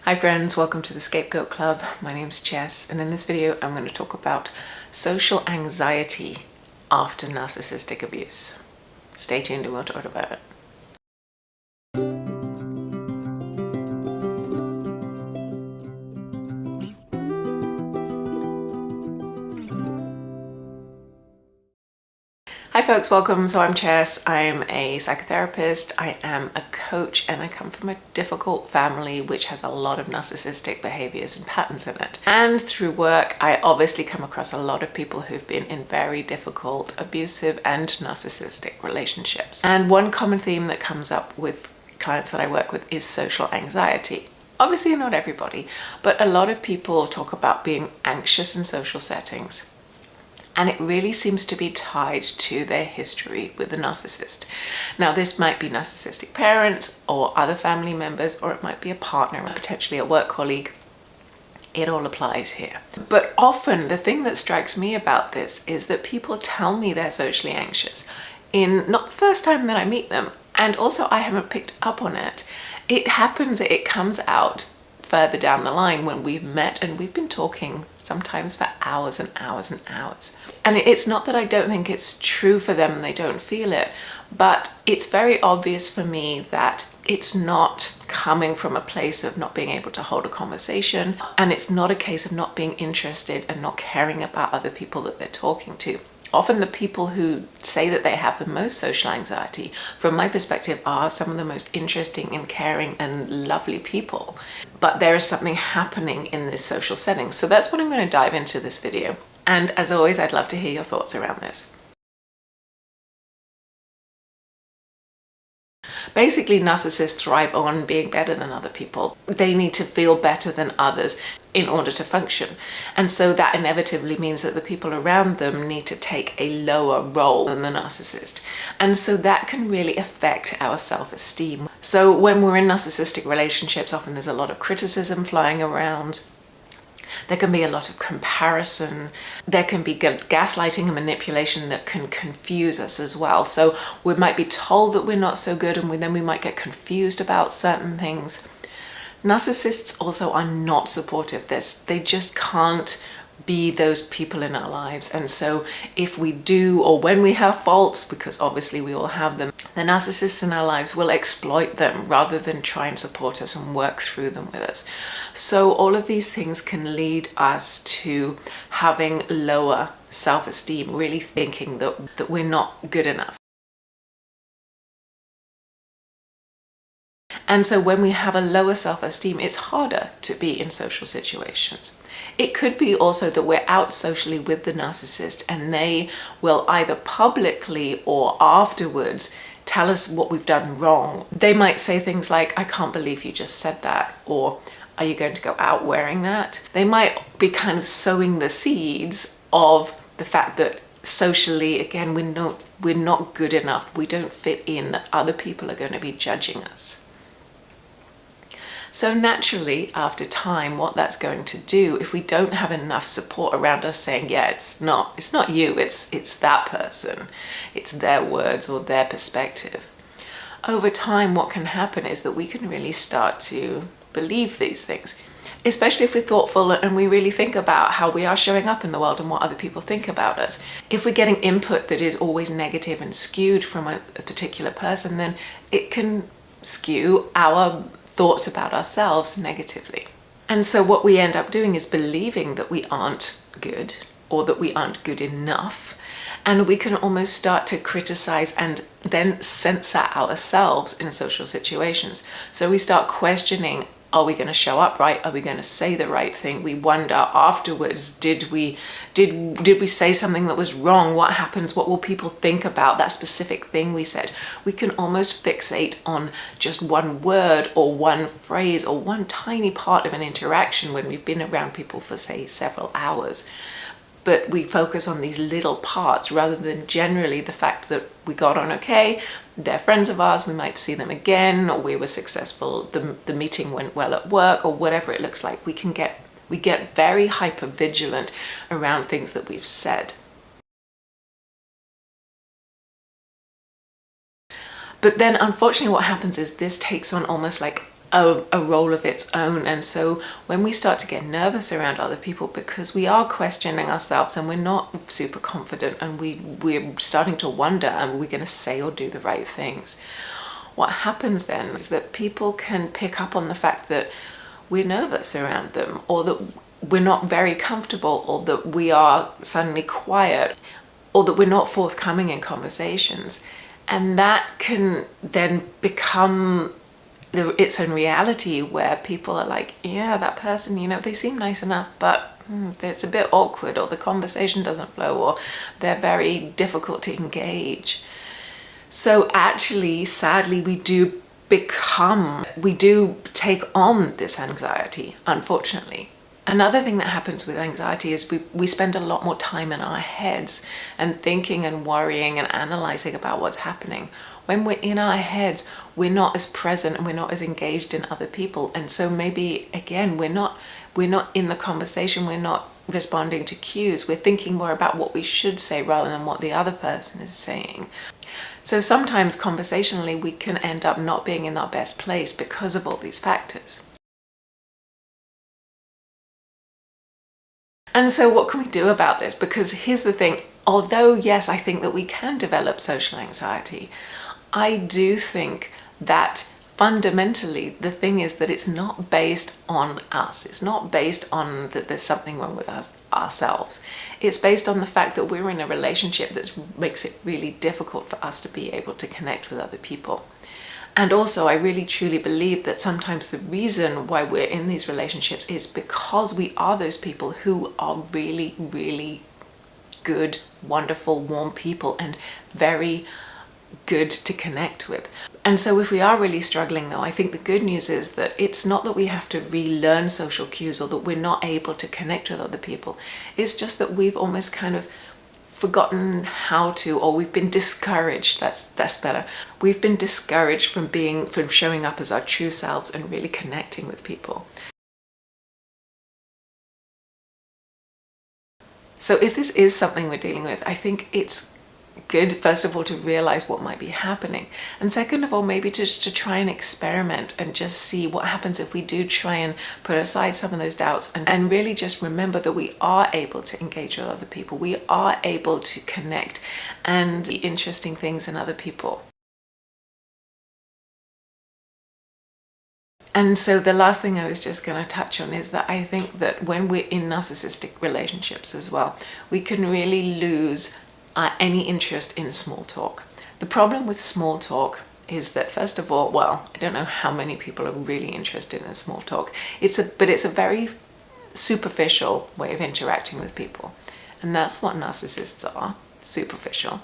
Hi friends, welcome to the Scapegoat Club. My name's Jess, and in this video I'm going to talk about social anxiety after narcissistic abuse. Stay tuned and we'll talk about it. Hi folks, welcome. So I'm Jess. I'm a psychotherapist, I am a coach, and I come from a difficult family which has a lot of narcissistic behaviors and patterns in it. And through work, I obviously come across a lot of people who've been in very difficult, abusive and narcissistic relationships. And one common theme that comes up with clients that I work with is social anxiety. Obviously not everybody, but a lot of people talk about being anxious in social settings. And it really seems to be tied to their history with the narcissist. Now, this might be narcissistic parents or other family members, or it might be a partner, potentially a work colleague. It all applies here. But often the thing that strikes me about this is that people tell me they're socially anxious in not the first time that I meet them, and also I haven't picked up on it. It happens, it comes out further down the line when we've met and we've been talking sometimes for hours and hours and hours. And it's not that I don't think it's true for them and they don't feel it, but it's very obvious for me that it's not coming from a place of not being able to hold a conversation, and it's not a case of not being interested and not caring about other people that they're talking to. Often the people who say that they have the most social anxiety, from my perspective, are some of the most interesting and caring and lovely people. But there is something happening in this social setting. So that's what I'm going to dive into this video. And as always, I'd love to hear your thoughts around this. Basically, narcissists thrive on being better than other people. They need to feel better than others in order to function. And so that inevitably means that the people around them need to take a lower role than the narcissist. And so that can really affect our self-esteem. So when we're in narcissistic relationships, often there's a lot of criticism flying around. There can be a lot of comparison. There can be gaslighting and manipulation that can confuse us as well. So we might be told that we're not so good, and then we might get confused about certain things. Narcissists also are not supportive. They just can't be those people in our lives. And so if we do, or when we have faults, because obviously we all have them, the narcissists in our lives will exploit them rather than try and support us and work through them with us. So all of these things can lead us to having lower self-esteem, really thinking that we're not good enough. And so when we have a lower self-esteem, it's harder to be in social situations. It could be also that we're out socially with the narcissist and they will either publicly or afterwards tell us what we've done wrong. They might say things like, "I can't believe you just said that," or "Are you going to go out wearing that?" They might be kind of sowing the seeds of the fact that socially, again, we're not good enough, we don't fit in, that other people are going to be judging us. So naturally, after time, what that's going to do, if we don't have enough support around us saying, yeah, it's not you, it's that person, it's their words or their perspective. Over time, what can happen is that we can really start to believe these things, especially if we're thoughtful and we really think about how we are showing up in the world and what other people think about us. If we're getting input that is always negative and skewed from a particular person, then it can skew our thoughts about ourselves negatively. And so what we end up doing is believing that we aren't good or that we aren't good enough. And we can almost start to criticize and then censor ourselves in social situations. So we start questioning, are we going to show up right? Are we going to say the right thing? We wonder afterwards, did we say something that was wrong? What happens? What will people think about that specific thing we said? We can almost fixate on just one word or one phrase or one tiny part of an interaction when we've been around people for, say, several hours. But we focus on these little parts rather than generally the fact that we got on okay, they're friends of ours, we might see them again, or we were successful, the meeting went well at work, or whatever it looks like. We get very hyper vigilant around things that we've said. But then unfortunately what happens is this takes on almost like a role of its own. And so when we start to get nervous around other people because we are questioning ourselves and we're not super confident and we're starting to wonder, are we going to say or do the right things? What happens then is that people can pick up on the fact that we're nervous around them, or that we're not very comfortable, or that we are suddenly quiet, or that we're not forthcoming in conversations. And that can then become its own reality, where people are like, yeah, that person, they seem nice enough, but it's a bit awkward, or the conversation doesn't flow, or they're very difficult to engage. So actually, sadly, we do take on this anxiety, unfortunately. Another thing that happens with anxiety is we spend a lot more time in our heads and thinking and worrying and analyzing about what's happening. When we're in our heads, we're not as present and we're not as engaged in other people. And so maybe, again, we're not in the conversation, we're not responding to cues, we're thinking more about what we should say rather than what the other person is saying. So sometimes conversationally, we can end up not being in our best place because of all these factors. And so what can we do about this? Because here's the thing, although yes, I think that we can develop social anxiety, I do think that fundamentally the thing is that it's not based on us. It's not based on that there's something wrong with us ourselves. It's based on the fact that we're in a relationship that makes it really difficult for us to be able to connect with other people. And also, I really truly believe that sometimes the reason why we're in these relationships is because we are those people who are really, really good, wonderful, warm people and very good to connect with. And so if we are really struggling though, I think the good news is that it's not that we have to relearn social cues or that we're not able to connect with other people. It's just that we've almost kind of forgotten how to, or we've been discouraged, that's better. We've been discouraged from showing up as our true selves and really connecting with people. So if this is something we're dealing with, I think it's good, first of all, to realize what might be happening. And second of all, maybe just to try and experiment and just see what happens if we do try and put aside some of those doubts and really just remember that we are able to engage with other people. We are able to connect and see interesting things in other people. And so the last thing I was just going to touch on is that I think that when we're in narcissistic relationships as well, we can really lose any interest in small talk. The problem with small talk is that, first of all, well, I don't know how many people are really interested in small talk. But it's a very superficial way of interacting with people. And that's what narcissists are, superficial.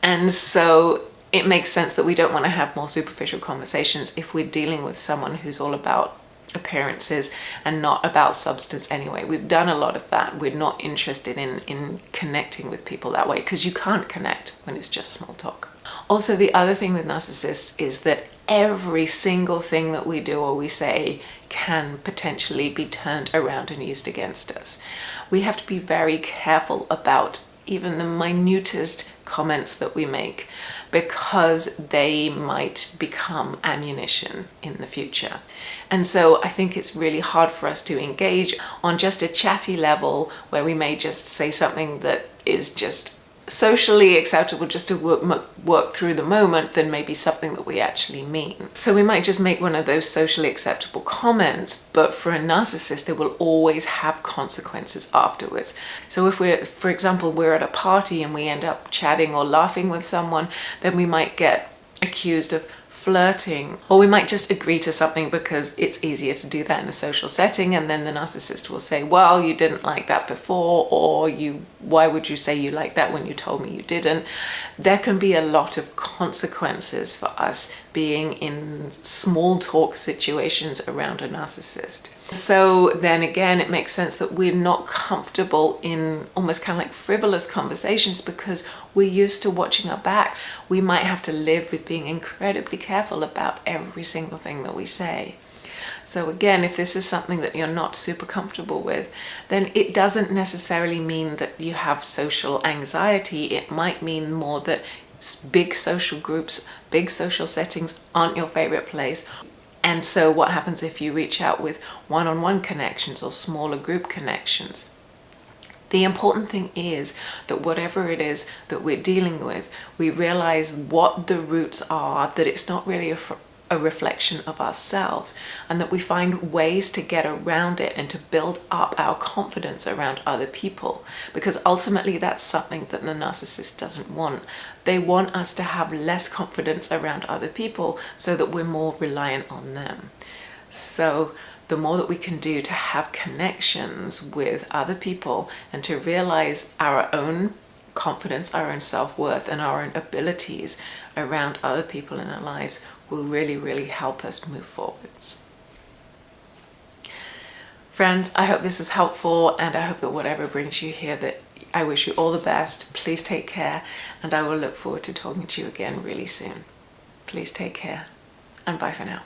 And so it makes sense that we don't want to have more superficial conversations if we're dealing with someone who's all about appearances and not about substance anyway. We've done a lot of that. We're not interested in connecting with people that way because you can't connect when it's just small talk. Also, the other thing with narcissists is that every single thing that we do or we say can potentially be turned around and used against us. We have to be very careful about even the minutest comments that we make, because they might become ammunition in the future. And so I think it's really hard for us to engage on just a chatty level where we may just say something that is just socially acceptable just to work through the moment than maybe something that we actually mean. So we might just make one of those socially acceptable comments, but for a narcissist, it will always have consequences afterwards. So if for example, we're at a party and we end up chatting or laughing with someone, then we might get accused of flirting, or we might just agree to something because it's easier to do that in a social setting, and then the narcissist will say, well, you didn't like that before, or why would you say you like that when you told me you didn't? There can be a lot of consequences for us being in small talk situations around a narcissist. So then again, it makes sense that we're not comfortable in almost kind of like frivolous conversations because we're used to watching our backs. We might have to live with being incredibly careful about every single thing that we say. So again, if this is something that you're not super comfortable with, then it doesn't necessarily mean that you have social anxiety. It might mean more that big social groups, big social settings aren't your favorite place. And so what happens if you reach out with one-on-one connections or smaller group connections? The important thing is that whatever it is that we're dealing with, we realize what the roots are, that it's not really a reflection of ourselves, and that we find ways to get around it and to build up our confidence around other people, because ultimately that's something that the narcissist doesn't want. They want us to have less confidence around other people so that we're more reliant on them. So the more that we can do to have connections with other people and to realize our own confidence, our own self-worth, and our own abilities around other people in our lives will really, really help us move forwards. Friends, I hope this was helpful, and I hope that whatever brings you here, that I wish you all the best. Please take care, and I will look forward to talking to you again really soon. Please take care, and bye for now.